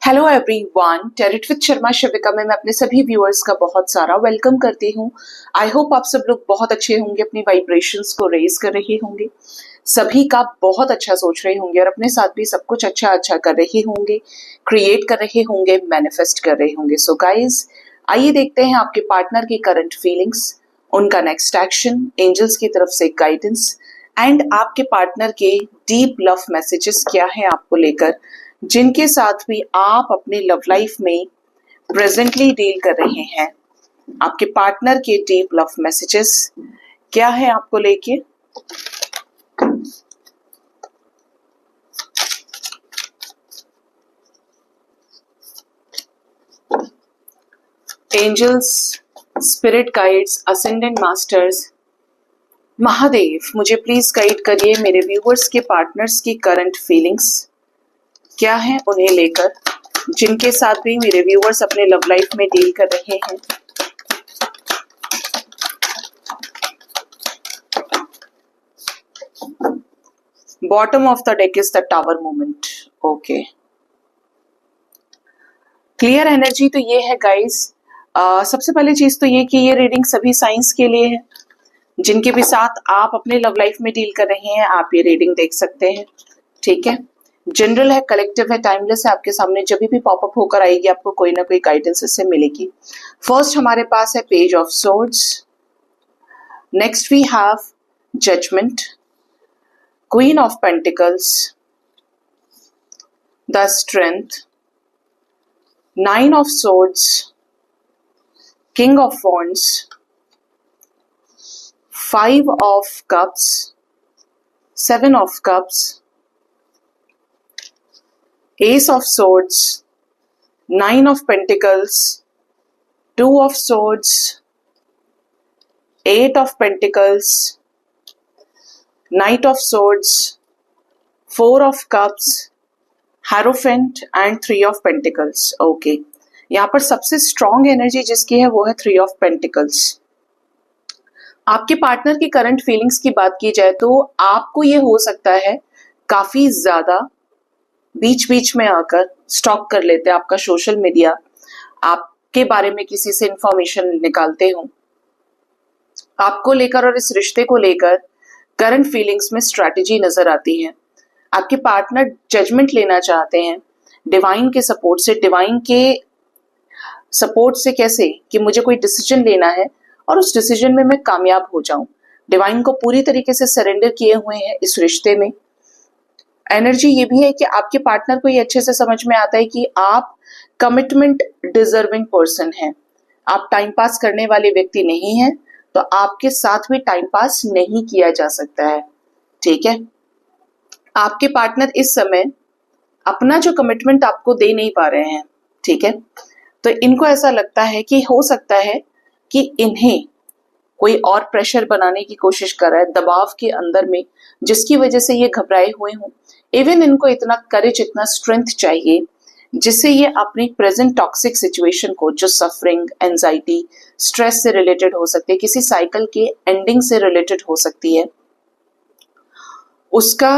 Hello everyone, टेरिट with Sharma शिविका में मैं अपने सभी व्यूअर्स का बहुत सारा वेलकम करती हूँ। आई होप आप सब लोग बहुत अच्छे होंगे, अपनी वाइब्रेशंस को रेज कर रहे होंगे, सभी का बहुत अच्छा सोच रहे होंगे और अपने साथ भी सब कुछ अच्छा अच्छा कर रहे होंगे, क्रिएट कर रहे होंगे, मैनिफेस्ट कर रहे होंगे। सो गाइज, आइए देखते हैं आपके पार्टनर की करंट फीलिंग्स, उनका नेक्स्ट एक्शन, एंजल्स की तरफ से गाइडेंस एंड आपके पार्टनर के डीप लव मैसेजेस क्या है आपको लेकर, जिनके साथ भी आप अपने लव लाइफ में प्रेजेंटली डील कर रहे हैं। आपके पार्टनर के डीप लव मैसेजेस क्या है आपको लेके। Angels, spirit guides, ascendant masters, Mahadev, मुझे प्लीज गाइड करिए मेरे व्यूअर्स के पार्टनर्स की करंट फीलिंग्स क्या है उन्हें लेकर, जिनके साथ भी मेरे व्यूअर्स अपने लव लाइफ में डील कर रहे हैं। Bottom of the deck is the tower moment. Okay, clear energy तो ये है गाइस। सबसे पहली चीज तो ये कि ये रीडिंग सभी साइंस के लिए है, जिनके भी साथ आप अपने लव लाइफ में डील कर रहे हैं आप ये रीडिंग देख सकते हैं। ठीक है, जनरल है, कलेक्टिव है, टाइमलेस है, आपके सामने जब भी पॉपअप होकर आएगी आपको कोई ना कोई गाइडेंस इससे मिलेगी। फर्स्ट हमारे पास है page of swords, next we have judgement, queen of pentacles, the strength, nine of swords, king of wands, five of cups, seven of cups, Ace of Swords, Nine of Pentacles, Two of Swords, Eight of Pentacles, Knight of Swords, Four of Cups, Hierophant and Three of Pentacles. Okay, यहाँ पर सबसे strong energy जिसकी है वो है Three of Pentacles। आपके partner की current feelings की बात की जाए तो आपको ये हो सकता है काफी ज्यादा बीच बीच में आकर स्टॉक कर लेते हैं आपका सोशल मीडिया, आपके बारे में किसी से इंफॉर्मेशन निकालते हो, आपको लेकर और इस रिश्ते को लेकर करंट फीलिंग्स में स्ट्रैटेजी नजर आती है। आपके पार्टनर जजमेंट लेना चाहते हैं डिवाइन के सपोर्ट से, डिवाइन के सपोर्ट से कैसे कि मुझे कोई डिसीजन लेना है और उस डिसीजन में मैं कामयाब हो जाऊं। डिवाइन को पूरी तरीके से सरेंडर किए हुए हैं इस रिश्ते में। एनर्जी ये भी है कि आपके पार्टनर को ये अच्छे से समझ में आता है कि आप कमिटमेंट डिजर्विंग पर्सन हैं, आप टाइम पास करने वाले व्यक्ति नहीं हैं, तो आपके साथ भी टाइम पास नहीं किया जा सकता है। ठीक है, आपके पार्टनर इस समय अपना जो कमिटमेंट आपको दे नहीं पा रहे हैं। ठीक है, तो इनको ऐसा लगता है कि हो सकता है कि इन्हें कोई और प्रेशर बनाने की कोशिश कर रहा है दबाव के अंदर में, जिसकी वजह से ये घबराए हुए हों। इवन इनको इतना करेज, इतना स्ट्रेंथ चाहिए जिससे ये अपनी प्रेजेंट टॉक्सिक सिचुएशन को, जो सफरिंग, एंजाइटी, स्ट्रेस से रिलेटेड हो सकती है, किसी साइकिल के एंडिंग से रिलेटेड हो सकती है, उसका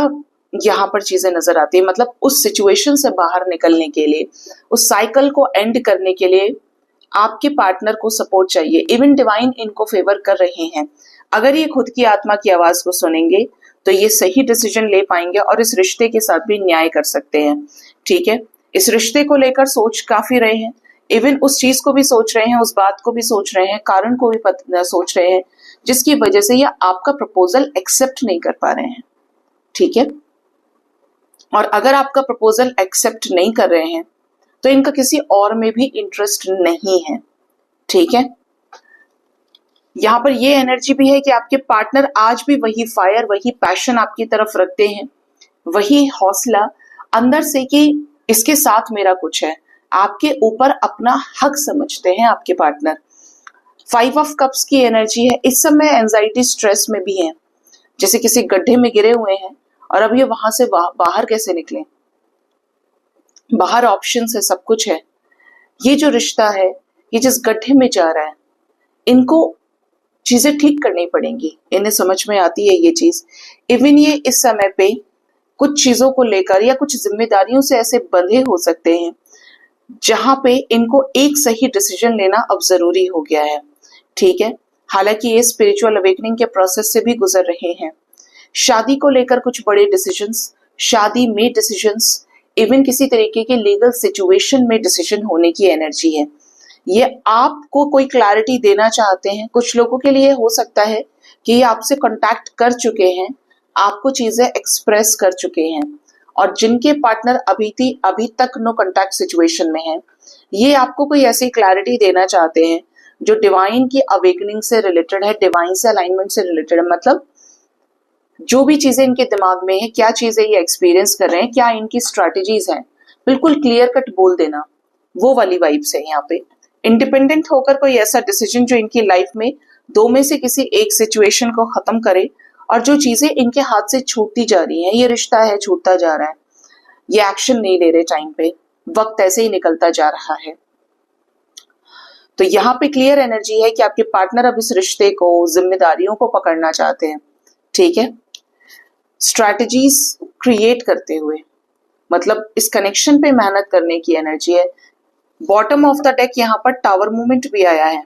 यहाँ पर चीजें नजर आती है। मतलब उस सिचुएशन से बाहर निकलने के लिए, उस साइकिल को एंड करने के लिए आपके पार्टनर को सपोर्ट चाहिए। इवन डिवाइन इनको फेवर कर रहे हैं। अगर ये खुद की आत्मा की आवाज को सुनेंगे तो ये सही डिसीजन ले पाएंगे और इस रिश्ते के साथ भी न्याय कर सकते हैं। ठीक है, इस रिश्ते को लेकर सोच काफी रहे हैं, इवन उस चीज को भी सोच रहे हैं, उस बात को भी सोच रहे हैं, कारण को भी सोच रहे हैं जिसकी वजह से ये आपका प्रपोजल एक्सेप्ट नहीं कर पा रहे हैं। ठीक है, और अगर आपका प्रपोजल एक्सेप्ट नहीं कर रहे हैं तो इनका किसी और में भी इंटरेस्ट नहीं है। ठीक है, यहाँ पर ये एनर्जी भी है कि आपके पार्टनर आज भी वही फायर, वही पैशन आपकी तरफ रखते हैं, वही हौसला अंदर से कि इसके साथ मेरा कुछ है, आपके ऊपर अपना हक समझते हैं आपके पार्टनर। फाइव ऑफ कप्स की एनर्जी है, इस समय एंजाइटी, स्ट्रेस में भी है, जैसे किसी गड्ढे में गिरे हुए हैं और अब ये वहां से बाहर कैसे निकले। बाहर ऑप्शन है, सब कुछ है। ये जो रिश्ता है, ये जिस गड्ढे में जा रहा है, इनको चीजें ठीक करनी पड़ेंगी, इन्हें समझ में आती है ये चीज। इवन ये इस समय पे कुछ चीजों को लेकर या कुछ जिम्मेदारियों से ऐसे बंधे हो सकते हैं जहां पे इनको एक सही डिसीजन लेना अब जरूरी हो गया है। ठीक है, हालांकि ये स्पिरिचुअल अवेकनिंग के प्रोसेस से भी गुजर रहे हैं। शादी को लेकर कुछ बड़े डिसीजंस, शादी में डिसीजंस, इवन किसी तरीके के लीगल सिचुएशन में डिसीजन होने की एनर्जी है। ये आपको कोई क्लैरिटी देना चाहते हैं। कुछ लोगों के लिए हो सकता है कि ये आपसे कांटेक्ट कर चुके हैं, आपको चीजें एक्सप्रेस कर चुके हैं, और जिनके पार्टनर अभी तक नो कांटेक्ट सिचुएशन में हैं, ये आपको कोई ऐसी क्लैरिटी देना चाहते हैं जो डिवाइन की अवेकनिंग से रिलेटेड है, डिवाइन से अलाइनमेंट से रिलेटेड है। मतलब जो भी चीजें इनके दिमाग में है, क्या चीजें ये एक्सपीरियंस कर रहे हैं, क्या इनकी स्ट्रैटेजीज हैं, बिल्कुल क्लियर कट बोल देना, वो वाली वाइब्स है यहाँ पे। इंडिपेंडेंट होकर कोई ऐसा डिसीजन जो इनकी लाइफ में दो में से किसी एक सिचुएशन को खत्म करे, और जो चीजें इनके हाथ से छूटती जा रही हैं, ये रिश्ता है छूटता जा रहा है, ये एक्शन नहीं ले रहे टाइम पे, वक्त ऐसे ही निकलता जा रहा है। तो यहाँ पे क्लियर एनर्जी है कि आपके पार्टनर अब इस रिश्ते को, जिम्मेदारियों को पकड़ना चाहते हैं। ठीक है, स्ट्रैटेजीज क्रिएट करते हुए, मतलब इस कनेक्शन पे मेहनत करने की एनर्जी है। बॉटम ऑफ द डेक यहाँ पर टावर मूवमेंट भी आया है।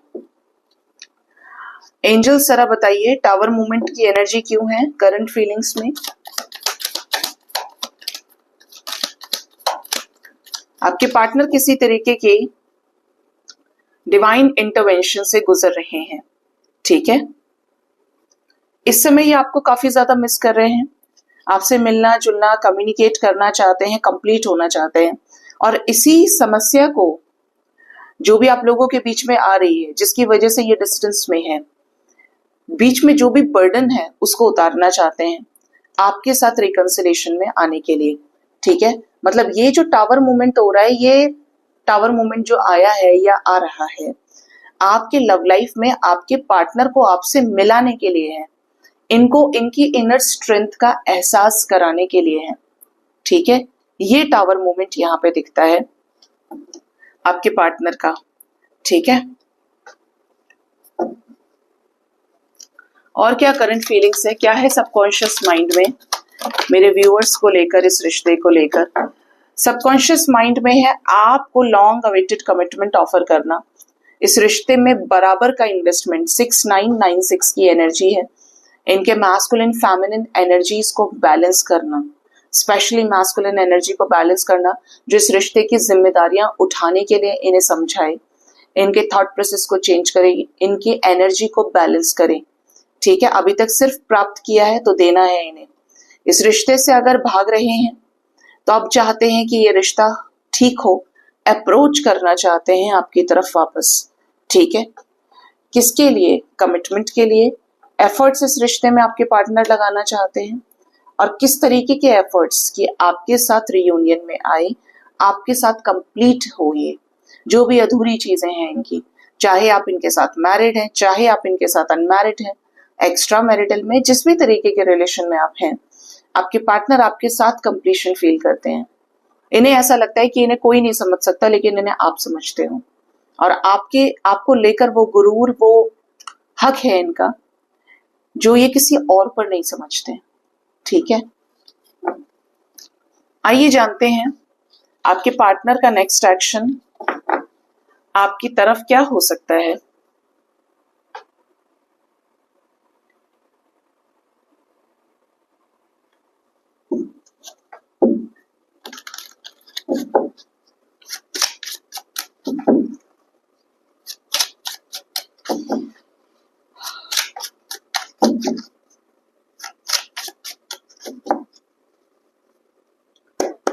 एंजल सरा बताइए टावर मूवमेंट की एनर्जी क्यों है करंट फीलिंग्स में। आपके पार्टनर किसी तरीके के डिवाइन इंटरवेंशन से गुजर रहे हैं। ठीक है, इस समय ये आपको काफी ज्यादा मिस कर रहे हैं, आपसे मिलना जुलना, कम्युनिकेट करना चाहते हैं, कंप्लीट होना चाहते हैं, और इसी समस्या को जो भी आप लोगों के बीच में आ रही है, जिसकी वजह से ये डिस्टेंस में है, बीच में जो भी बर्डन है उसको उतारना चाहते हैं आपके साथ रिकंसिलेशन में आने के लिए। ठीक है, मतलब ये जो टावर मूवमेंट हो रहा है, ये टावर मूवमेंट जो आया है या आ रहा है, आपके लव लाइफ में आपके पार्टनर को आपसे मिलाने के लिए है, इनको इनकी इनर स्ट्रेंथ का एहसास कराने के लिए है। ठीक है, ये टावर मूवमेंट यहाँ पे दिखता है आपके पार्टनर का। ठीक है, और क्या करंट फीलिंग्स है, क्या है सबकॉन्शियस माइंड में मेरे व्यूअर्स को लेकर, इस रिश्ते को लेकर। सबकॉन्शियस माइंड में है आपको लॉन्ग अवेटेड कमिटमेंट ऑफर करना, इस रिश्ते में बराबर का इन्वेस्टमेंट। 6996 की एनर्जी है, इनके मैस्कुलिन फेमिनिन एनर्जीज को बैलेंस करना, स्पेशली मैस्कुलिन एनर्जी को बैलेंस करना, जो इस रिश्ते की जिम्मेदारियां उठाने के लिए इन्हें समझाए, इनके थॉट प्रोसेस को चेंज करे, इनकी एनर्जी को बैलेंस करे। ठीक है, अभी तक सिर्फ प्राप्त किया है तो देना है इन्हें। इस रिश्ते से अगर भाग रहे हैं तो अब चाहते हैं कि ये रिश्ता ठीक हो, अप्रोच करना चाहते हैं आपकी तरफ वापस। ठीक है, किसके लिए? कमिटमेंट के लिए। एफर्ट्स इस रिश्ते में आपके पार्टनर लगाना चाहते हैं, और किस तरीके के एफर्ट्स कि आपके साथ रियूनियन में आए, आपके साथ कंप्लीट हो ये जो भी अधूरी चीजें हैं इनकी, चाहे आप इनके साथ मैरिड हैं, चाहे आप इनके साथ अनमैरिड हैं, एक्स्ट्रा मैरिटल में, जिस भी तरीके के रिलेशन में आप हैं, आपके पार्टनर आपके साथ कंप्लीशन फील करते हैं। इन्हें ऐसा लगता है कि इन्हें कोई नहीं समझ सकता, लेकिन इन्हें आप समझते हो, और आपको लेकर वो गुरूर, वो हक है इनका जो ये किसी और पर नहीं समझते। ठीक है, आइए जानते हैं आपके पार्टनर का नेक्स्ट एक्शन आपकी तरफ क्या हो सकता है।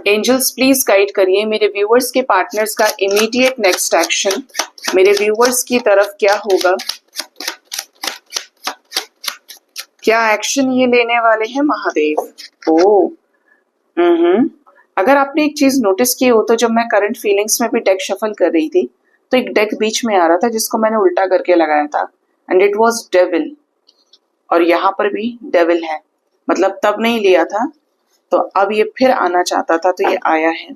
एंजल्स प्लीज गाइड करिए मेरे व्यूअर्स के पार्टनर्स का इमीडिएट नेक्स्ट एक्शन मेरे व्यूअर्स की तरफ क्या होगा, क्या एक्शन ये लेने वाले हैं महादेव। ओ अगर आपने एक चीज नोटिस की हो तो जब मैं करंट फीलिंग्स में भी डेक शफल कर रही थी तो एक डेक बीच में आ रहा था जिसको मैंने उल्टा करके लगाया था, एंड इट वाज डेविल, और यहाँ पर भी डेविल है। मतलब तब नहीं लिया था तो अब ये फिर आना चाहता था तो ये आया है।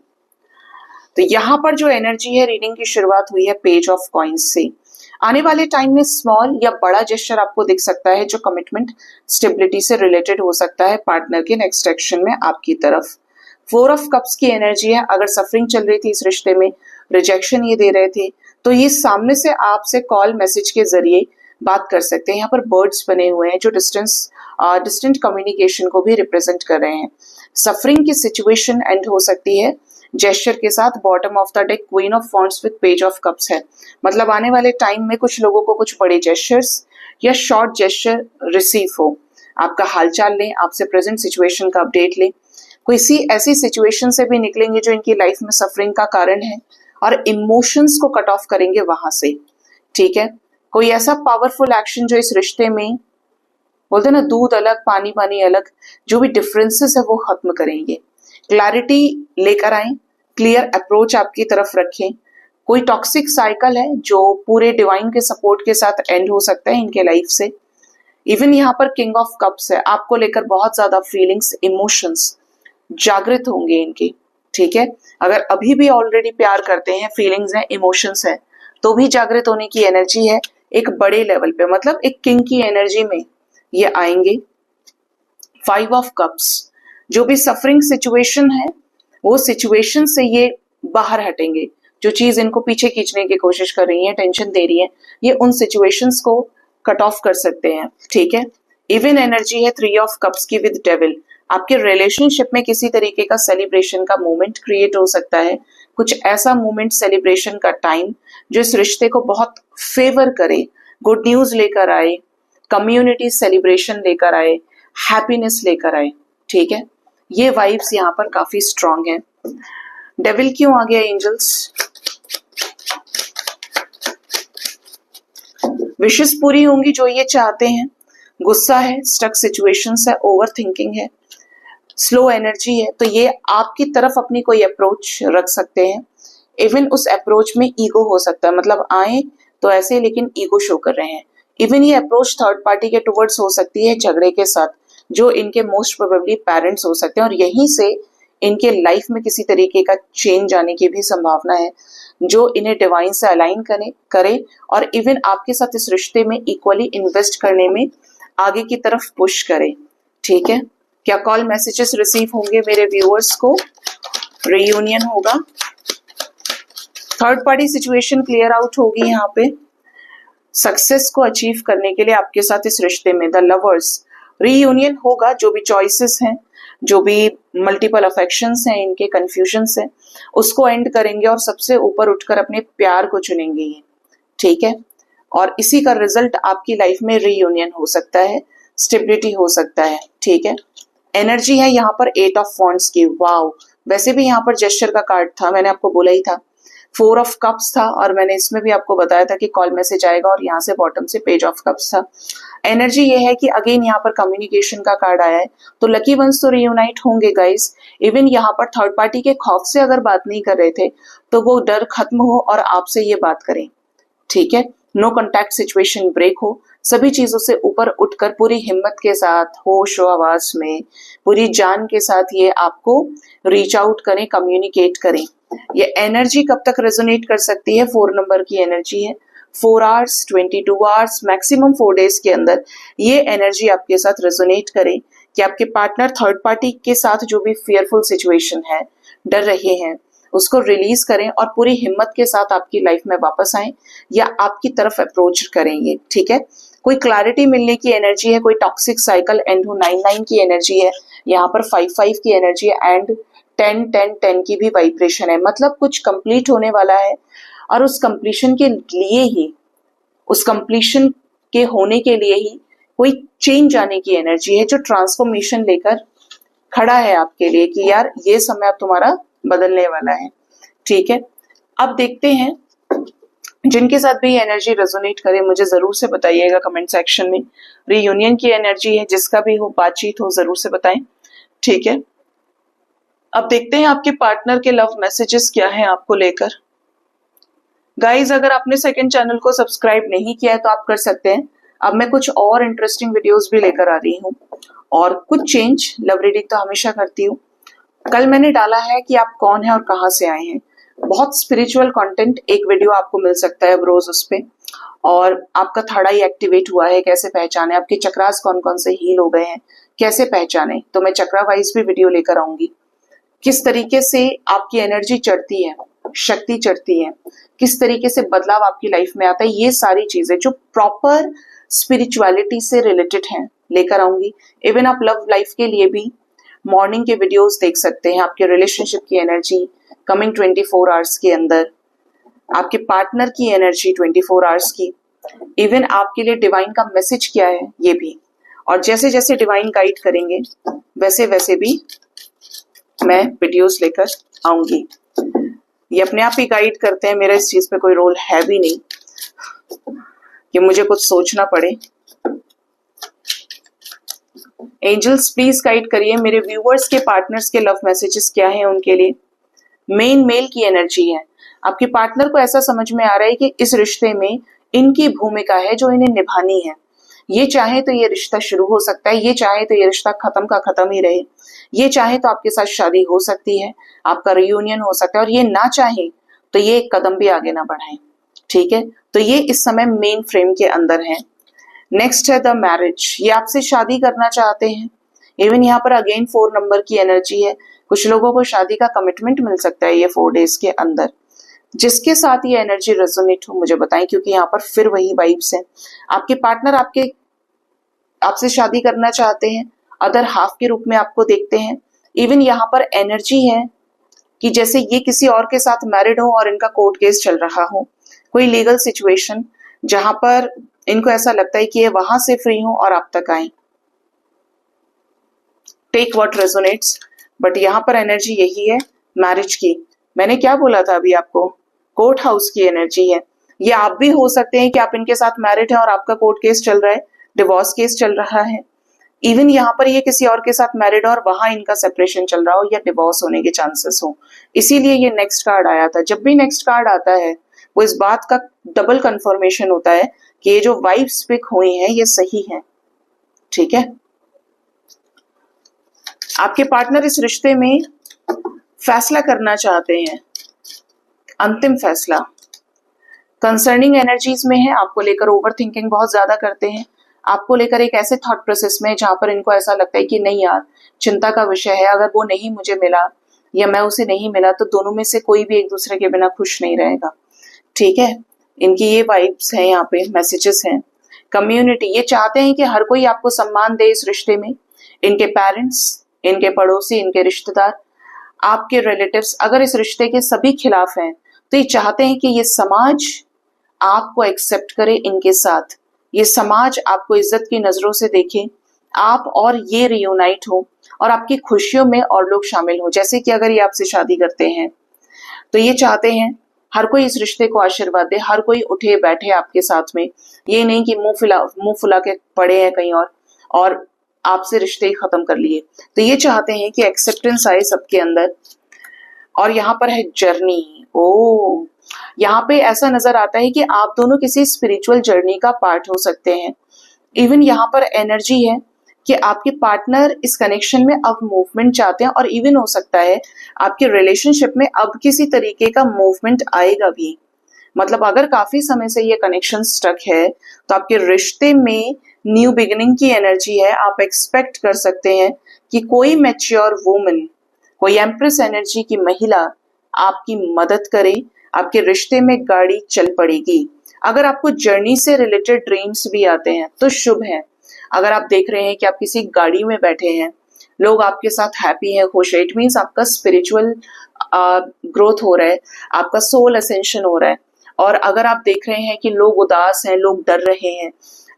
तो यहाँ पर जो एनर्जी है, रीडिंग की शुरुआत हुई है पेज ऑफ कॉइन्स से। आने वाले टाइम में स्मॉल या बड़ा जेस्चर आपको दिख सकता है जो कमिटमेंट स्टेबिलिटी से रिलेटेड हो सकता है पार्टनर के नेक्स्ट एक्शन में आपकी तरफ। 4 ऑफ कप्स की एनर्जी है, अगर सफरिंग चल रही थी इस रिश्ते में रिजेक्शन ये दे रहे थे, तो ये सामने से आपसे कॉल मैसेज के जरिए बात कर सकते हैं। यहाँ पर बर्ड्स बने हुए हैं जो डिस्टेंट कम्युनिकेशन को भी रिप्रेजेंट कर रहे हैं। सफरिंग की सिचुएशन एंड हो सकती है जेस्चर के साथ। Bottom of the deck queen of wands with page of cups है, मतलब आने वाले टाइम में कुछ लोगों को कुछ बड़े जेस्चर्स या शॉर्ट जेस्चर रिसीव हो, आपका हालचाल लें, आपसे प्रेजेंट सिचुएशन का अपडेट लें। कोई सी ऐसी सिचुएशन से भी निकलेंगे जो इनकी लाइफ में सफरिंग का कारण है और इमोशंस को कट ऑफ करेंगे वहां से, ठीक है। कोई ऐसा पावरफुल एक्शन जो इस रिश्ते में बोलते हैं ना दूध अलग पानी पानी अलग, जो भी डिफरेंसेस है वो खत्म करेंगे। क्लैरिटी लेकर आए, क्लियर अप्रोच आपकी तरफ रखें। कोई टॉक्सिक साइकिल है जो पूरे डिवाइन के सपोर्ट के साथ एंड हो सकता है इनके लाइफ से। इवन यहाँ पर किंग ऑफ कप्स है, आपको लेकर बहुत ज्यादा फीलिंग्स इमोशंस जागृत होंगे इनके, ठीक है। अगर अभी भी ऑलरेडी प्यार करते हैं, फीलिंग्स हैं, इमोशंस है, तो भी जागृत होने की एनर्जी है एक बड़े लेवल पे, मतलब एक किंग की एनर्जी में ये आएंगे। 5 ऑफ कप्स, जो भी सफरिंग सिचुएशन है वो सिचुएशन से ये बाहर हटेंगे। जो चीज इनको पीछे खींचने की कोशिश कर रही है, टेंशन दे रही है, ये उन सिचुएशंस को कट ऑफ कर सकते हैं, ठीक है। इवन एनर्जी है 3 ऑफ कप्स की विद डेविल। आपके रिलेशनशिप में किसी तरीके का सेलिब्रेशन का मोमेंट क्रिएट हो सकता है, कुछ ऐसा मोमेंट, सेलिब्रेशन का टाइम जो इस रिश्ते को बहुत फेवर करे, गुड न्यूज लेकर आए, कम्युनिटी सेलिब्रेशन लेकर आए, हैप्पीनेस लेकर आए, ठीक है। ये वाइब्स यहाँ पर काफी स्ट्रांग है। डेविल क्यों आ गया एंजल्स? विशेष पूरी होंगी जो ये चाहते हैं। गुस्सा है, स्टक सिचुएशंस है, ओवर थिंकिंग है, स्लो एनर्जी है, तो ये आपकी तरफ अपनी कोई अप्रोच रख सकते हैं। इवन उस अप्रोच में ईगो हो सकता है, मतलब आए तो ऐसे लेकिन ईगो शो कर रहे हैं। इवन ये अप्रोच थर्ड पार्टी के टुवर्ड्स हो सकती है झगड़े के साथ, जो इनके मोस्ट प्रोबेबली पेरेंट्स हो सकते हैं, और यहीं से इनके लाइफ में किसी तरीके का चेंज आने की भी संभावना है जो इन्हें डिवाइन से अलाइन करे और इवन आपके साथ इस रिश्ते में इक्वली इन्वेस्ट करने में आगे की तरफ पुश करे, ठीक है। क्या कॉल मैसेजेस रिसीव होंगे मेरे व्यूअर्स को? रियूनियन होगा, third party situation clear out होगी यहाँ पे, सक्सेस को अचीव करने के लिए आपके साथ इस रिश्ते में द लवर्स रीयूनियन होगा। जो भी चॉइसेस हैं, जो भी मल्टीपल अफेक्शंस हैं, इनके कंफ्यूजन्स हैं, उसको एंड करेंगे और सबसे ऊपर उठकर अपने प्यार को चुनेंगे ये, ठीक है। और इसी का रिजल्ट आपकी लाइफ में रीयूनियन हो सकता है, स्टेबिलिटी हो सकता है, ठीक है। एनर्जी है यहाँ पर 8 ऑफ वॉन्ड्स की। वाओ, वैसे भी यहाँ पर जेस्चर का कार्ड था, मैंने आपको बोला ही था। 4 ऑफ कप्स था और मैंने इसमें भी आपको बताया था कि कॉल मैसेज आएगा, और यहाँ से बॉटम से पेज ऑफ कप्स था। एनर्जी ये है कि अगेन यहाँ पर कम्युनिकेशन का कार्ड आया है, तो लकी वंस तो रियूनाइट होंगे गाइस। इवन यहाँ पर थर्ड पार्टी के खौफ से अगर बात नहीं कर रहे थे तो वो डर खत्म हो और आपसे ये बात करें, ठीक है। नो कॉन्टैक्ट सिचुएशन ब्रेक हो, सभी चीजों से ऊपर उठकर पूरी हिम्मत के साथ, होश और आवाज में, पूरी जान के साथ ये आपको रीच आउट करें, कम्युनिकेट करें। ये एनर्जी कब तक रेजोनेट कर सकती है? 4 नंबर की एनर्जी है। 4 आवर्स, 22 आवर्स, मैक्सिमम 4 डेज के अंदर ये एनर्जी आपके साथ रेजोनेट करे कि आपके पार्टनर थर्ड पार्टी के साथ जो भी फियरफुल सिचुएशन है, डर रहे हैं, उसको रिलीज करें और पूरी हिम्मत के साथ आपकी लाइफ में वापस आए या आपकी तरफ अप्रोच करेंगे, ठीक है। कोई क्लैरिटी मिलने की एनर्जी है, कोई टॉक्सिक साइकिल एंड हो। 9-9 की एनर्जी है, यहाँ पर 5-5 की एनर्जी है एंड 10-10-10 की भी वाइब्रेशन है, मतलब कुछ कंप्लीट होने वाला है और उस कंप्लीशन के लिए ही, उस कंप्लीशन के होने के लिए ही कोई चेंज आने की एनर्जी है जो ट्रांसफॉर्मेशन लेकर खड़ा है आपके लिए कि यार ये समय अब तुम्हारा बदलने वाला है, ठीक है। अब देखते हैं जिनके साथ भी एनर्जी रेजोनेट करे, मुझे जरूर से बताइएगा कमेंट सेक्शन में। रीयूनियन की एनर्जी है, जिसका भी हो, बातचीत हो, जरूर से बताएं, ठीक है। अब देखते हैं आपके पार्टनर के लव मैसेजेस क्या हैं आपको लेकर। गाइज, अगर आपने सेकंड चैनल को सब्सक्राइब नहीं किया है तो आप कर सकते हैं। अब मैं कुछ और इंटरेस्टिंग वीडियोस भी लेकर आ रही हूँ और कुछ चेंज, लव रीडिंग तो हमेशा करती हूँ। कल मैंने डाला है कि आप कौन है और कहाँ से आए हैं, बहुत स्पिरिचुअल कंटेंट, एक वीडियो आपको मिल सकता है रोज उस पे। और आपका थर्ड आई एक्टिवेट हुआ है, कैसे पहचाने, आपके चक्रास कौन कौन से हील हो गए हैं, कैसे पहचाने, तो मैं चक्रा वाइज भी वीडियो लेकर आऊंगी। किस तरीके से आपकी एनर्जी चढ़ती है, शक्ति चढ़ती है, किस तरीके से बदलाव आपकी लाइफ में आता है, ये सारी चीजें जो प्रॉपर स्पिरिचुअलिटी से रिलेटेड हैं लेकर आऊंगी। इवन आप लव लाइफ के लिए भी मॉर्निंग के वीडियोस देख सकते हैं, आपके रिलेशनशिप की एनर्जी कमिंग 24 आवर्स के अंदर, आपके पार्टनर की एनर्जी 24 आवर्स की, इवन आपके लिए डिवाइन का मैसेज क्या है ये भी। और जैसे जैसे डिवाइन गाइड करेंगे वैसे वैसे भी मैं वीडियोस लेकर आऊंगी। ये अपने आप ही गाइड करते हैं, मेरा इस चीज पे कोई रोल है भी नहीं कि मुझे कुछ सोचना पड़े। एंजल्स प्लीज गाइड करिए मेरे व्यूअर्स के पार्टनर्स के लव मैसेजेस क्या हैं उनके लिए। मेन मेल की एनर्जी है, आपके पार्टनर को ऐसा समझ में आ रहा है कि इस रिश्ते में इनकी भूमिका है जो इन्हें निभानी है। ये चाहे तो ये रिश्ता शुरू हो सकता है, ये चाहे तो ये रिश्ता खत्म का खत्म ही रहे, ये चाहे तो आपके साथ शादी हो सकती है, आपका रियूनियन हो सकता है, और ये ना चाहे तो ये एक कदम भी आगे ना बढ़ाए। ठीक है, तो ये इस समय मेन फ्रेम के अंदर है। नेक्स्ट है द मैरिज, ये आपसे शादी करना चाहते हैं। इवन यहाँ पर अगेन 4 नंबर की एनर्जी है, कुछ लोगों को शादी का कमिटमेंट मिल सकता है ये 4 डेज के अंदर। जिसके साथ ये एनर्जी रेजोनेट हो मुझे बताएं, क्योंकि यहाँ पर फिर वही वाइब्स हैं। आपके पार्टनर आपसे शादी करना चाहते हैं, अदर हाफ के रूप में आपको देखते हैं। इवन यहाँ पर एनर्जी है कि जैसे ये किसी और के साथ मैरिड हो और इनका कोर्ट केस चल रहा हो, कोई लीगल सिचुएशन जहां पर इनको ऐसा लगता है कि ये वहां से फ्री हो और आप तक आए। टेक व्हाट रेजोनेट्स, बट यहाँ पर एनर्जी यही है मैरिज की। मैंने क्या बोला था अभी आपको, कोर्ट हाउस की एनर्जी है। ये आप भी हो सकते हैं कि आप इनके साथ मैरिड हैं और आपका कोर्ट केस चल रहा है, डिवोर्स केस चल रहा है। इवन यहाँ पर ये किसी और के साथ मैरिड और वहां इनका सेपरेशन चल रहा हो या डिवोर्स होने के चांसेस हो, इसीलिए ये नेक्स्ट कार्ड आया था। जब भी नेक्स्ट कार्ड आता है वो इस बात का डबल कंफर्मेशन होता है कि ये जो वाइब्स पिक हुई हैं ये सही है। ठीक है, आपके पार्टनर इस रिश्ते में फैसला करना चाहते हैं, अंतिम फैसला कंसर्निंग एनर्जीज में है। आपको लेकर ओवर थिंकिंग बहुत ज्यादा करते हैं, आपको लेकर एक ऐसे थॉट प्रोसेस में जहां पर इनको ऐसा लगता है कि नहीं यार चिंता का विषय है, अगर वो नहीं मुझे मिला या मैं उसे नहीं मिला तो दोनों में से कोई भी एक दूसरे के बिना खुश नहीं रहेगा। ठीक है, इनकी ये वाइब्स हैं, यहाँ पे मैसेजेस हैं। कम्युनिटी, ये चाहते हैं कि हर कोई आपको सम्मान दे इस रिश्ते में। इनके पेरेंट्स, इनके पड़ोसी, इनके रिश्तेदार, आपके रिलेटिव्स अगर इस रिश्ते के सभी खिलाफ हैं तो ये चाहते हैं कि ये समाज आपको एक्सेप्ट करे इनके साथ, ये समाज आपको इज्जत की नजरों से देखे, आप और ये रियूनाइट हो और आपकी खुशियों में और लोग शामिल हो। जैसे कि अगर ये आपसे शादी करते हैं तो ये चाहते हैं हर कोई इस रिश्ते को आशीर्वाद दे, हर कोई उठे बैठे आपके साथ में, ये नहीं कि मुंह फुला के पड़े हैं कहीं और आपसे रिश्ते ही खत्म कर लिए। तो ये चाहते हैं कि एक्सेप्टेंस आए सबके अंदर। और यहाँ पर है जर्नी। ओ, यहाँ पे ऐसा नजर आता है कि आप दोनों किसी स्पिरिचुअल जर्नी का पार्ट हो सकते हैं। इवन यहाँ पर एनर्जी है कि आपके पार्टनर इस कनेक्शन में अब मूवमेंट चाहते हैं, और इवन हो सकता है आपके रिलेशनशिप में अब किसी तरीके का मूवमेंट आएगा भी। मतलब अगर काफी समय से ये कनेक्शन स्टक है तो आपके रिश्ते में न्यू बिगिनिंग की एनर्जी है। आप एक्सपेक्ट कर सकते हैं कि कोई मैच्योर वुमन, कोई एम्प्रेस एनर्जी की महिला आपकी मदद करे, आपके रिश्ते में गाड़ी चल पड़ेगी। अगर आपको जर्नी से रिलेटेड ड्रीम्स भी आते हैं तो शुभ है। अगर आप देख रहे हैं कि आप किसी गाड़ी में बैठे हैं, लोग आपके साथ हैप्पी हैं, खुश है, इट मीन्स आपका स्पिरिचुअल ग्रोथ हो रहा है, आपका सोल असेंशन हो रहा है। और अगर आप देख रहे हैं कि लोग उदास हैं, लोग डर रहे हैं,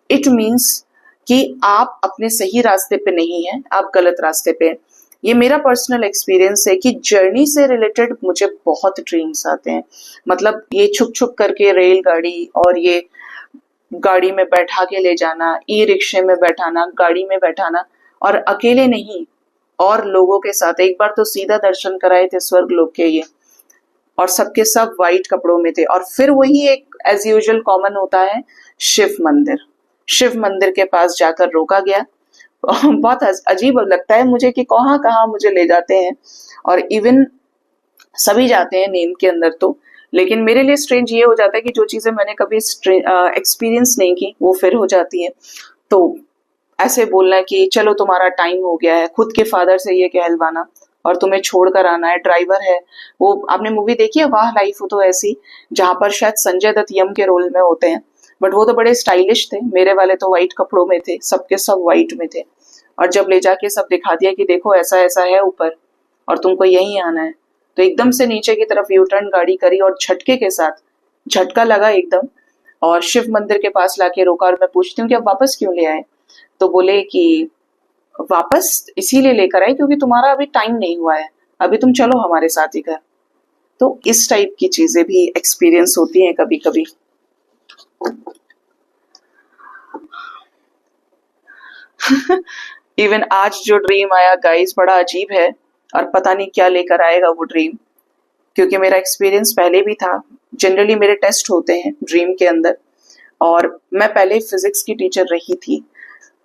इट मीन्स कि आप अपने सही रास्ते पे नहीं हैं, आप गलत रास्ते पे हैं। ये मेरा पर्सनल एक्सपीरियंस है कि जर्नी से रिलेटेड मुझे बहुत ड्रीम्स आते हैं। मतलब ये छुप छुप करके रेलगाड़ी और ये गाड़ी में बैठा के ले जाना, ई रिक्शे में बैठाना, गाड़ी में बैठाना, और अकेले नहीं और लोगों के साथ। एक बार तो सीधा दर्शन कराए थे स्वर्ग लोक के ये, और सबके सब वाइट कपड़ों में थे। और फिर वही एक एज यूजुअल कॉमन होता है, शिव मंदिर। शिव मंदिर के पास जाकर रोका गया। बहुत अजीब लगता है मुझे कि कहाँ कहाँ मुझे ले जाते हैं, और इवन सभी जाते हैं नेम के अंदर तो, लेकिन मेरे लिए स्ट्रेंज ये हो जाता है कि जो चीजें मैंने कभी एक्सपीरियंस नहीं की वो फिर हो जाती है। तो ऐसे बोलना कि चलो तुम्हारा टाइम हो गया है, खुद के फादर से ये कहलवाना, और तुम्हें छोड़कर आना है। ड्राइवर है वो, आपने मूवी देखी है वाह लाइफ हो तो ऐसी, जहां पर शायद संजय दत्त यम के रोल में होते हैं, बट वो तो बड़े स्टाइलिश थे, मेरे वाले तो व्हाइट कपड़ों में थे, सबके सब व्हाइट में थे। और जब ले जाके सब दिखा दिया कि देखो ऐसा ऐसा है ऊपर और तुमको यहीं आना है, तो एकदम से नीचे की तरफ यू टर्न गाड़ी करी और झटके के साथ, झटका लगा एकदम, और शिव मंदिर के पास लाके रोका। और मैं पूछती हूँ कि अब वापस क्यों ले आए, तो बोले कि वापस इसीलिए लेकर आए क्योंकि तुम्हारा अभी टाइम नहीं हुआ है, अभी तुम चलो हमारे साथ ही घर। तो इस टाइप की चीजें भी एक्सपीरियंस होती हैं कभी कभी। इवन आज जो ड्रीम आया गाइस बड़ा अजीब है, और पता नहीं क्या लेकर आएगा वो ड्रीम, क्योंकि मेरा एक्सपीरियंस पहले भी था। जनरली मेरे टेस्ट होते हैं ड्रीम के अंदर, और मैं पहले फिजिक्स की टीचर रही थी,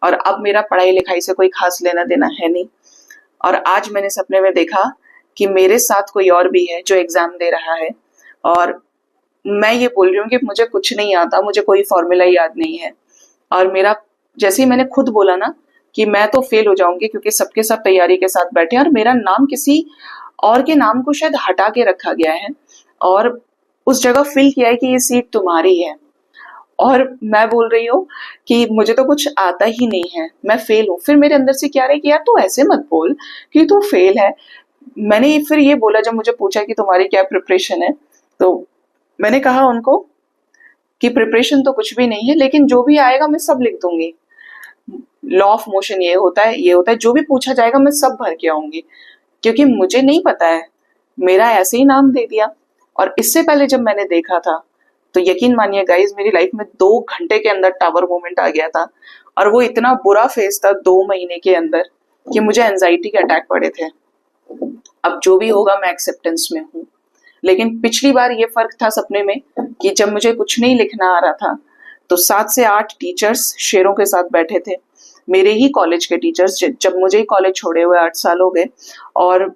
और अब मेरा पढ़ाई लिखाई से कोई खास लेना देना है नहीं। और आज मैंने सपने में देखा कि मेरे साथ कोई और भी है जो एग्जाम दे रहा है, और मैं ये बोल रही हूँ कि मुझे कुछ नहीं आता, मुझे कोई फॉर्मूला याद नहीं है। और मेरा, जैसे ही मैंने खुद बोला ना कि मैं तो फेल हो जाऊंगी क्योंकि सबके सब तैयारी के साथ बैठे हैं और मेरा नाम किसी और के नाम को शायद हटा के रखा गया है, और उस जगह फिल किया है कि ये सीट तुम्हारी है, और मैं बोल रही हूँ कि मुझे तो कुछ आता ही नहीं है, मैं फेल हूँ। फिर मेरे अंदर से क्या रहे कि यार तू ऐसे मत बोल कि तू फेल है। मैंने फिर ये बोला, जब मुझे पूछा कि तुम्हारी क्या प्रिपरेशन है, तो मैंने कहा उनको कि प्रिपरेशन तो कुछ भी नहीं है, लेकिन जो भी आएगा मैं सब लिख दूंगी। लॉ ऑफ मोशन ये होता है, ये होता है, जो भी पूछा जाएगा मैं सब भर के आऊंगी, क्योंकि मुझे नहीं पता है, मेरा ऐसे ही नाम दे दिया। और इससे पहले जब मैंने देखा था, तो यकीन मानिए गाइस मेरी लाइफ में 2 घंटे के अंदर टावर मोमेंट आ गया था, और वो इतना बुरा फेज था 2 महीने के अंदर कि मुझे एंजाइटी के अटैक पड़े थे। अब जो भी होगा मैं एक्सेप्टेंस में हूँ, लेकिन पिछली बार ये फर्क था सपने में कि जब मुझे कुछ नहीं लिखना आ रहा था, तो 7 से 8 टीचर्स शेरों के साथ बैठे थे, मेरे ही कॉलेज के टीचर्स, जब मुझे ही कॉलेज छोड़े हुए 8 साल हो गए, और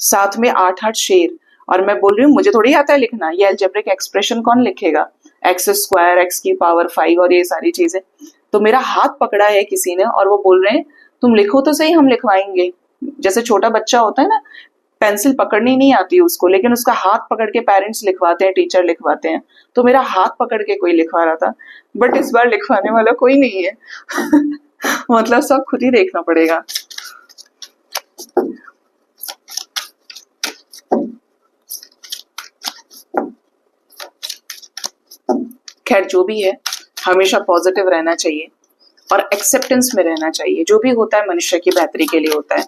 साथ में 8-8 शेर। और मैं बोल रही हूँ मुझे थोड़ी आता है लिखना, ये अलजेब्रिक एक्सप्रेशन कौन लिखेगा, एक्स स्क्वायर, एक्स की पावर 5 और ये सारी चीजें। तो मेरा हाथ पकड़ा है किसी ने और वो बोल रहे हैं तुम लिखो तो सही, हम लिखवाएंगे। जैसे छोटा बच्चा होता है ना, पेंसिल पकड़नी नहीं आती उसको, लेकिन उसका हाथ पकड़ के पेरेंट्स लिखवाते हैं, टीचर लिखवाते हैं, तो मेरा हाथ पकड़ के कोई लिखवा रहा था, बट इस बार लिखवाने वाला कोई नहीं है। मतलब सब खुद ही देखना पड़ेगा। खैर जो भी है, हमेशा पॉजिटिव रहना चाहिए और एक्सेप्टेंस में रहना चाहिए, जो भी होता है मनुष्य की बेहतरी के लिए होता है।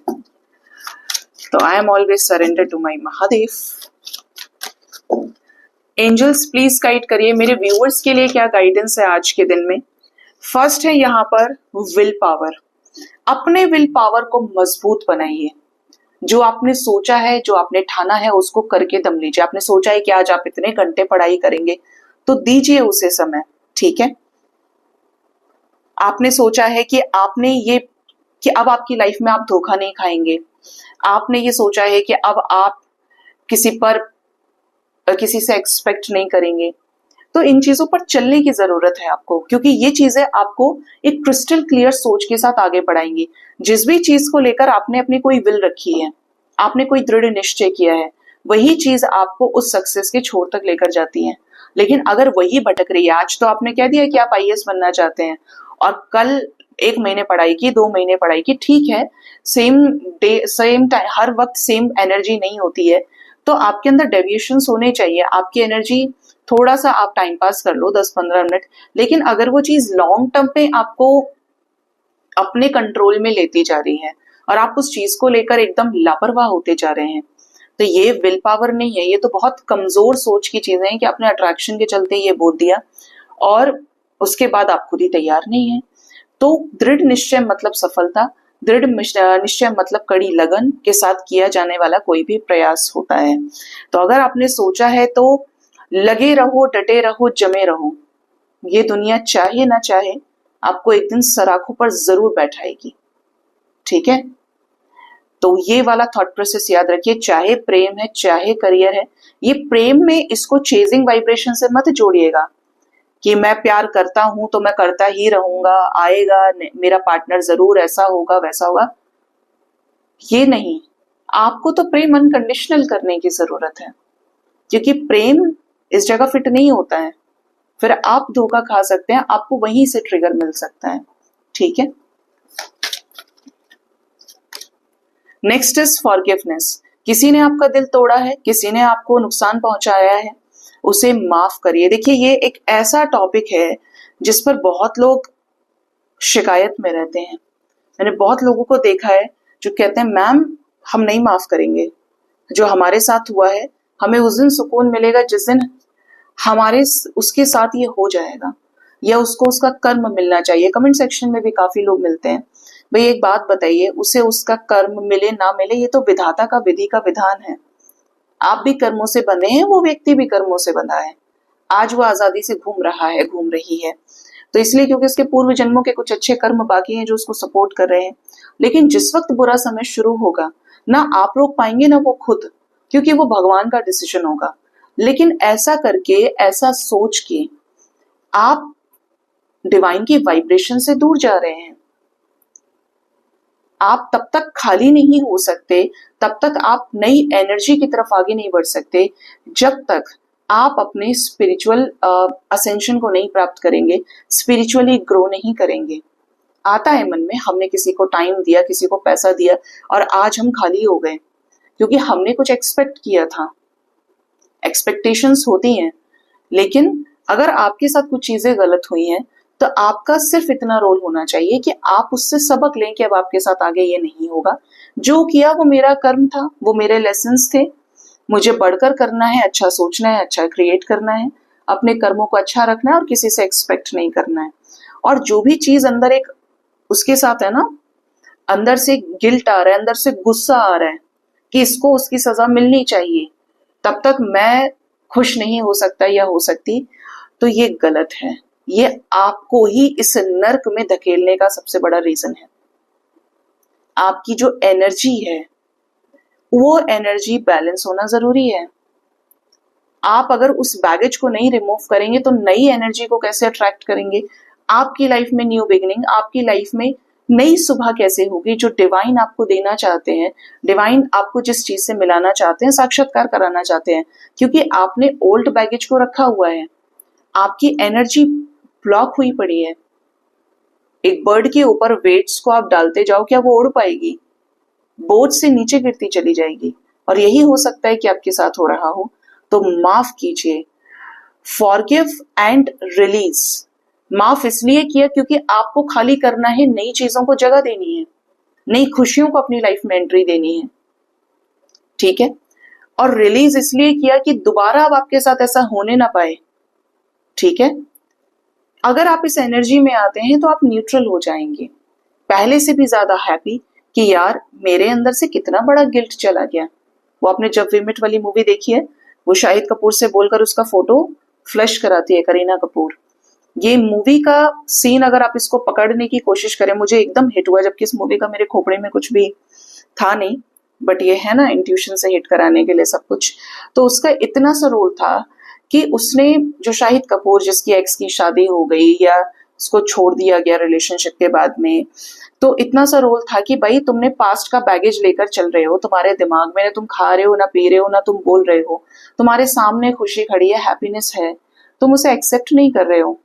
तो I am always surrender to my Mahadev. Angels please guide करिए मेरे व्यूअर्स के लिए, क्या गाइडेंस है आज के दिन में। फर्स्ट है यहाँ पर विल पावर। अपने विल पावर को मजबूत बनाइए। जो आपने सोचा है, जो आपने ठाना है, उसको करके दम लीजिए। आपने सोचा है कि आज आप इतने घंटे पढ़ाई करेंगे, तो दीजिए उसे समय, ठीक है। आपने सोचा है कि आपने ये, कि अब आपकी लाइफ में आप धोखा नहीं खाएंगे, आपने ये सोचा है कि अब आप किसी पर, किसी से एक्सपेक्ट नहीं करेंगे, तो इन चीजों पर चलने की जरूरत है आपको, क्योंकि ये चीजें आपको एक क्रिस्टल क्लियर सोच के साथ आगे बढ़ाएंगी। जिस भी चीज को लेकर आपने अपनी कोई विल रखी है, आपने कोई दृढ़ निश्चय किया है, वही चीज आपको उस सक्सेस के छोर तक लेकर जाती है। लेकिन अगर वही भटक रही है, आज तो आपने कह दिया कि आप आईएएस बनना चाहते हैं, और कल 1 महीने पढ़ाई की, 2 महीने पढ़ाई की, ठीक है, सेम डे सेम टाइम, हर वक्त सेम एनर्जी नहीं होती है, तो आपके अंदर डेविएशंस होने चाहिए। आपकी एनर्जी थोड़ा सा आप टाइम पास कर लो 10-15 मिनट, लेकिन अगर वो चीज लॉन्ग टर्म पे आपको अपने कंट्रोल में लेती जा रही है और आप उस चीज को लेकर एकदम लापरवाह होते जा रहे हैं, तो ये विल पावर नहीं है, ये तो बहुत कमजोर सोच की चीजें हैं कि आपने अट्रैक्शन के चलते ये बोल दिया और उसके बाद आप खुद ही तैयार नहीं है। तो दृढ़ निश्चय मतलब सफलता, दृढ़ निश्चय मतलब कड़ी लगन के साथ किया जाने वाला कोई भी प्रयास होता है। तो अगर आपने सोचा है तो लगे रहो, डटे रहो, जमे रहो। ये दुनिया चाहे ना चाहे आपको एक दिन सराखों पर जरूर बैठाएगी, ठीक है। तो ये वाला थॉट प्रोसेस याद रखिए, चाहे प्रेम है, चाहे करियर है, ये प्रेम में इसको चेजिंग वाइब्रेशन से मत जोड़िएगा कि मैं प्यार करता हूं तो मैं करता ही रहूंगा, आएगा मेरा पार्टनर, जरूर ऐसा होगा वैसा होगा, ये नहीं। आपको तो प्रेम अनकंडीशनल करने की जरूरत है, क्योंकि प्रेम इस जगह फिट नहीं होता है, फिर आप धोखा खा सकते हैं, आपको वहीं से ट्रिगर मिल सकता है। ठीक है, नेक्स्ट इज फॉरगिवनेस। किसी ने आपका दिल तोड़ा है, किसी ने आपको नुकसान पहुंचाया है, उसे माफ करिए। देखिए, ये एक ऐसा टॉपिक है जिस पर बहुत लोग शिकायत में रहते हैं। मैंने बहुत लोगों को देखा है जो कहते हैं मैम हम नहीं माफ करेंगे, जो हमारे साथ हुआ है हमें उस दिन सुकून मिलेगा जिस दिन हमारे उसके साथ ये हो जाएगा, या उसको उसका कर्म मिलना चाहिए। कमेंट सेक्शन में भी काफी लोग मिलते हैं। भाई एक बात बताइए, उसे उसका कर्म मिले ना मिले ये तो विधाता का, विधि का विधान है। आप भी कर्मों से बंधे हैं, वो व्यक्ति भी कर्मों से बंधा है। आज वो आजादी से घूम रहा है, घूम रही है, तो इसलिए क्योंकि उसके पूर्व जन्मों के कुछ अच्छे कर्म बाकी हैं जो उसको सपोर्ट कर रहे हैं। लेकिन जिस वक्त बुरा समय शुरू होगा, ना आप रोक पाएंगे ना वो खुद, क्योंकि वो भगवान का डिसीजन होगा। लेकिन ऐसा करके, ऐसा सोच के आप डिवाइन की वाइब्रेशन से दूर जा रहे हैं। आप तब तक खाली नहीं हो सकते, तब तक आप नई एनर्जी की तरफ आगे नहीं बढ़ सकते, जब तक आप अपने स्पिरिचुअल असेंशन को नहीं प्राप्त करेंगे, स्पिरिचुअली ग्रो नहीं करेंगे। आता है मन में, हमने किसी को टाइम दिया, किसी को पैसा दिया और आज हम खाली हो गए, क्योंकि हमने कुछ एक्सपेक्ट किया था। एक्सपेक्टेशंस होती हैं, लेकिन अगर आपके साथ कुछ चीजें गलत हुई हैं तो आपका सिर्फ इतना रोल होना चाहिए कि आप उससे सबक लें कि अब आपके साथ आगे ये नहीं होगा। जो किया वो मेरा कर्म था, वो मेरे लेसन्स थे, मुझे बढ़कर करना है, अच्छा सोचना है, अच्छा क्रिएट करना है, अपने कर्मों को अच्छा रखना है और किसी से एक्सपेक्ट नहीं करना है। और जो भी चीज अंदर एक उसके साथ है ना, अंदर से गिल्ट आ रहा है, अंदर से गुस्सा आ रहा है कि इसको उसकी सजा मिलनी चाहिए, तब तक मैं खुश नहीं हो सकता या हो सकती, तो ये गलत है। ये आपको ही इस नर्क में धकेलने का सबसे बड़ा रीजन है। आपकी जो एनर्जी है वो एनर्जी बैलेंस होना जरूरी है। आप अगर उस बैगेज को नहीं रिमूव करेंगे तो नई एनर्जी को कैसे अट्रैक्ट करेंगे? आपकी लाइफ में न्यू बिगिनिंग, आपकी लाइफ में नई सुबह कैसे होगी? जो डिवाइन आपको देना चाहते हैं, डिवाइन आपको जिस चीज से मिलाना चाहते हैं, साक्षात्कार कराना चाहते हैं, क्योंकि आपने ओल्ड बैगेज को रखा हुआ है, आपकी एनर्जी ब्लॉक हुई पड़ी है। एक बर्ड के ऊपर वेट्स को आप डालते जाओ, क्या वो उड़ पाएगी? बोझ से नीचे गिरती चली जाएगी। और यही हो सकता है कि आपके साथ हो रहा हो। तो माफ कीजिए, फॉरगिव एंड रिलीज। माफ इसलिए किया क्योंकि आपको खाली करना है, नई चीजों को जगह देनी है, नई खुशियों को अपनी लाइफ में एंट्री देनी है। ठीक है, और रिलीज इसलिए किया कि दोबारा अब आपके साथ ऐसा होने ना पाए। ठीक है, अगर आप इस एनर्जी में आते हैं तो आप न्यूट्रल हो जाएंगे, पहले से भी ज्यादा हैप्पी कि यार मेरे अंदर से कितना बड़ा गिल्ट चला गया। वो आपने जब वी मेट वाली मूवी देखी है, वो शाहिद कपूर से बोलकर उसका फोटो फ्लैश कराती है करीना कपूर। ये मूवी का सीन अगर आप इसको पकड़ने की कोशिश करें, मुझे एकदम हिट हुआ, जबकि इस मूवी का मेरे खोपड़े में कुछ भी था नहीं, बट ये है ना इंट्यूशन से हिट कराने के लिए सब कुछ। तो उसका इतना सा रोल था कि उसने, जो शाहिद कपूर जिसकी एक्स की शादी हो गई या उसको छोड़ दिया गया रिलेशनशिप के बाद में, तो इतना सा रोल था कि भाई तुमने पास्ट का बैगेज लेकर चल रहे हो, तुम्हारे दिमाग में, ना तुम खा रहे हो, ना पी रहे हो, ना तुम बोल रहे हो, तुम्हारे सामने खुशी खड़ी है, हैप्पीनेस है, तुम उसे एक्सेप्ट नहीं कर रहे हो।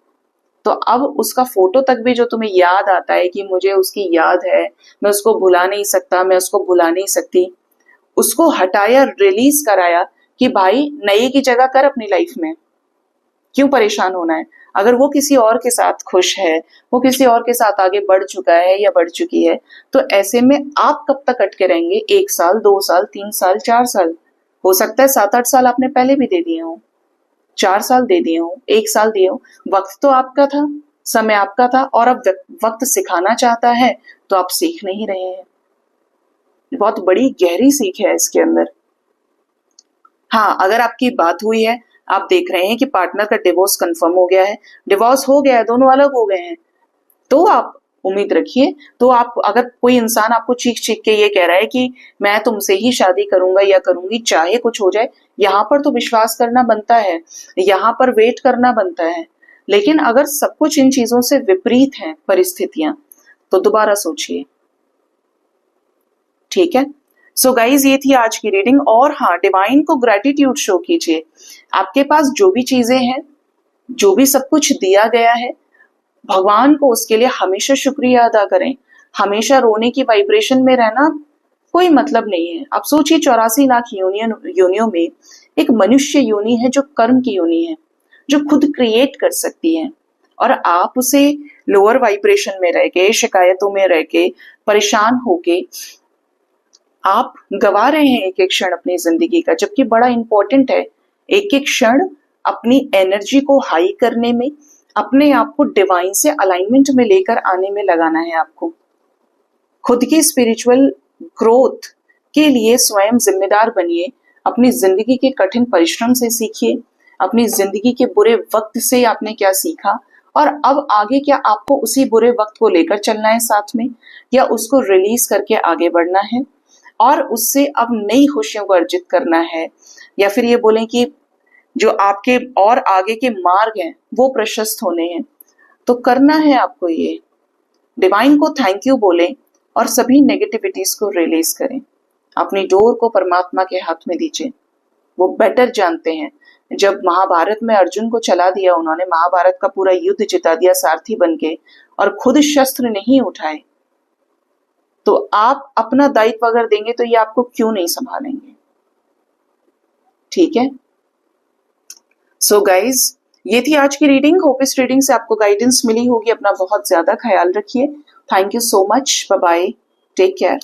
तो अब उसका फोटो तक भी जो तुम्हें याद आता है कि मुझे उसकी याद है, मैं उसको भुला नहीं सकता, मैं उसको भुला नहीं सकती, उसको हटाया, रिलीज कराया कि भाई नए की जगह कर अपनी लाइफ में, क्यों परेशान होना है? अगर वो किसी और के साथ खुश है, वो किसी और के साथ आगे बढ़ चुका है या बढ़ चुकी है, तो ऐसे में आप कब तक अटके रहेंगे? 1 साल, 2 साल, 3 साल, 4 साल, हो सकता है 7-8 साल आपने पहले भी दे दिए हो, 4 साल दे दिए हो, 1 साल दिए हो। वक्त तो आपका था, समय आपका था, और अब वक्त सिखाना चाहता है तो आप सीख नहीं रहे हैं। बहुत बड़ी गहरी सीख है इसके अंदर। हाँ, अगर आपकी बात हुई है, आप देख रहे हैं कि पार्टनर का डिवोर्स कंफर्म हो गया है, डिवोर्स हो गया है, दोनों अलग हो गए हैं, तो आप उम्मीद रखिए। तो आप, अगर कोई इंसान आपको चीख चीख के ये कह रहा है कि मैं तुमसे ही शादी करूंगा या करूंगी चाहे कुछ हो जाए, यहाँ पर तो विश्वास करना बनता है, यहाँ पर वेट करना बनता है। लेकिन अगर सब कुछ इन चीजों से विपरीत है परिस्थितियां, तो दोबारा सोचिए। ठीक है, सो गाइज ये थी आज की रीडिंग। और हाँ, डिवाइन को ग्रेटिट्यूड शो कीजिए। आपके पास जो भी चीजें हैं, जो भी सब कुछ दिया गया है, भगवान को उसके लिए हमेशा शुक्रिया अदा करें। हमेशा रोने की वाइब्रेशन में रहना कोई मतलब नहीं है। आप सोचिए 84 लाख योनियों में एक मनुष्य योनि है जो कर्म की योनि है, जो खुद क्रिएट कर सकती है, और आप उसे लोअर वाइब्रेशन में रह के, शिकायतों में रह के, परेशान होके आप गवा रहे हैं एक एक क्षण अपनी जिंदगी का, जबकि बड़ा इंपॉर्टेंट है एक एक क्षण अपनी एनर्जी को हाई करने में, अपने आप को डिवाइन से अलाइनमेंट में लेकर आने में लगाना है आपको। खुद की स्पिरिचुअल ग्रोथ के लिए स्वयं जिम्मेदार बनिए। अपनी जिंदगी के कठिन परिश्रम से सीखिए, अपनी जिंदगी के बुरे वक्त से आपने क्या सीखा और अब आगे क्या आपको उसी बुरे वक्त को लेकर चलना है साथ में, या उसको रिलीज करके आगे बढ़ना है और उससे अब नई खुशियों को अर्जित करना है, या फिर ये बोलें कि जो आपके और आगे के मार्ग हैं वो प्रशस्त होने हैं। तो करना है आपको ये। डिवाइन को थैंक यू बोलें और सभी नेगेटिविटीज को रिलीज करें। अपनी डोर को परमात्मा के हाथ में दीजिए। वो बेटर जानते हैं। जब महाभारत में अर्जुन को चला दिया उन्होंने, महाभारत का पूरा युद्ध जिता दिया सारथी बनके, और खुद शस्त्र नहीं उठाए, तो आप अपना दायित्व अगर देंगे तो ये आपको क्यों नहीं संभालेंगे? ठीक है। सो गाइज ये थी आज की रीडिंग। होप इस रीडिंग से आपको गाइडेंस मिली होगी। अपना बहुत ज्यादा ख्याल रखिए। Thank you so much. Bye bye. Take care.